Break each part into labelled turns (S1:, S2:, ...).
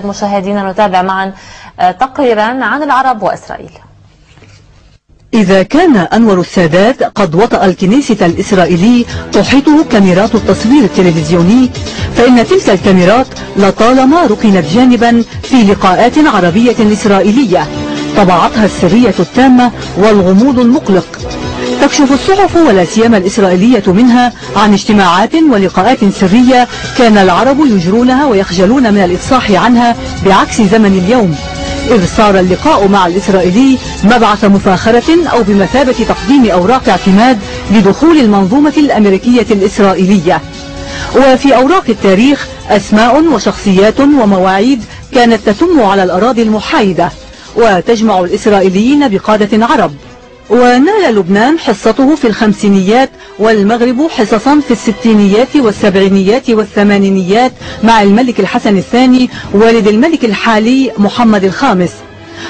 S1: مشاهدينا نتابع معا تقريرا عن العرب وإسرائيل.
S2: إذا كان أنور السادات قد وطأ الكنيسة الإسرائيلي تحيطه كاميرات التصوير التلفزيوني، فإن تلك الكاميرات لطالما ركنت جانبا في لقاءات عربية إسرائيلية طبعتها السرية التامة والغموض المقلق. تكشف الصحف ولا سيما الإسرائيلية منها عن اجتماعات ولقاءات سرية كان العرب يجرونها ويخجلون من الإفصاح عنها بعكس زمن اليوم، إذ صار اللقاء مع الإسرائيلي مبعث مفاخرة أو بمثابة تقديم أوراق اعتماد لدخول المنظومة الأمريكية الإسرائيلية. وفي أوراق التاريخ أسماء وشخصيات ومواعيد كانت تتم على الأراضي المحايدة وتجمع الإسرائيليين بقادة عرب. ونال لبنان حصته في الخمسينيات والمغرب حصصا في الستينيات والسبعينيات والثمانينيات مع الملك الحسن الثاني والد الملك الحالي محمد الخامس.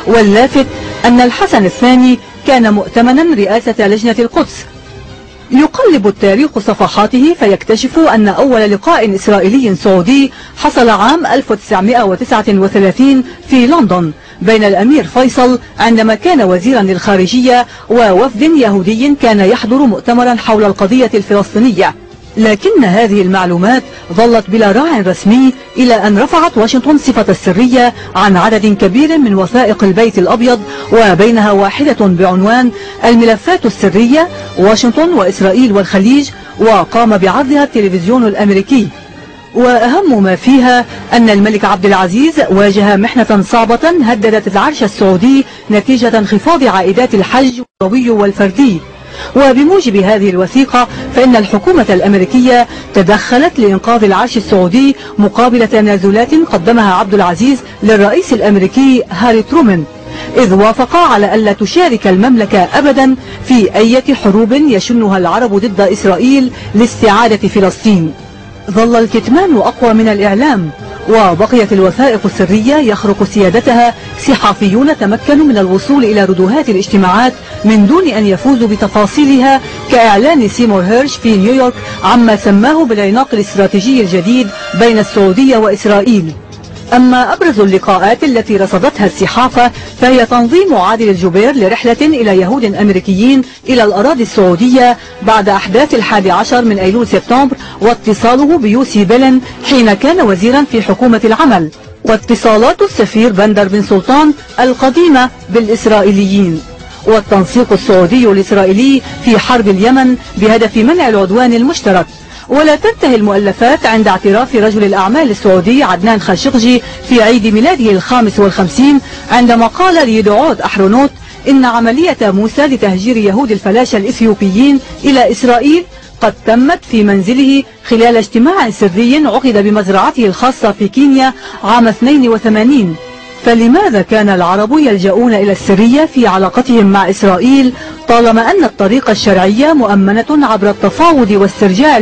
S2: واللافت أن الحسن الثاني كان مؤتمنا رئاسة لجنة القدس. يقلب التاريخ صفحاته فيكتشف أن أول لقاء إسرائيلي سعودي حصل عام 1939 في لندن بين الأمير فيصل عندما كان وزيرا للخارجية ووفد يهودي كان يحضر مؤتمرا حول القضية الفلسطينية. لكن هذه المعلومات ظلت بلا راع رسمي إلى أن رفعت واشنطن صفة السرية عن عدد كبير من وثائق البيت الأبيض، وبينها واحدة بعنوان الملفات السرية واشنطن وإسرائيل والخليج، وقام بعرضها التلفزيون الأمريكي. وأهم ما فيها أن الملك عبد العزيز واجه محنة صعبة هددت العرش السعودي نتيجة انخفاض عائدات الحج الضوئي والفردي. وبموجب هذه الوثيقة فإن الحكومة الأمريكية تدخلت لإنقاذ العرش السعودي مقابل تنازلات قدمها عبد العزيز للرئيس الأمريكي هاري ترومان، إذ وافق على ألا تشارك المملكة أبدا في أي حروب يشنها العرب ضد إسرائيل لاستعادة فلسطين. ظل الكتمان أقوى من الإعلام، وبقيت الوثائق السرية يخرق سيادتها صحفيون تمكنوا من الوصول إلى ردوهات الاجتماعات من دون أن يفوزوا بتفاصيلها، كإعلان سيمور هيرش في نيويورك عما سماه بالعناق الاستراتيجي الجديد بين السعودية وإسرائيل. أما أبرز اللقاءات التي رصدتها الصحافة فهي تنظيم عادل الجبير لرحلة إلى يهود أمريكيين إلى الأراضي السعودية بعد أحداث 11 من أيلول سبتمبر، واتصاله بيوسي بيلن حين كان وزيرا في حكومة العمل، واتصالات السفير بندر بن سلطان القديمة بالإسرائيليين، والتنسيق السعودي الإسرائيلي في حرب اليمن بهدف منع العدوان المشترك. ولا تنتهي المؤلفات عند اعتراف رجل الأعمال السعودي عدنان خاشقجي في عيد ميلاده 55 عندما قال ليدعوت أحرونوت إن عملية موسى لتهجير يهود الفلاشة الإثيوبيين إلى إسرائيل قد تمت في منزله خلال اجتماع سري عقد بمزرعته الخاصة في كينيا عام 82. فلماذا كان العرب يلجؤون إلى السرية في علاقتهم مع إسرائيل طالما أن الطريقة الشرعية مؤمنة عبر التفاوض واسترجاع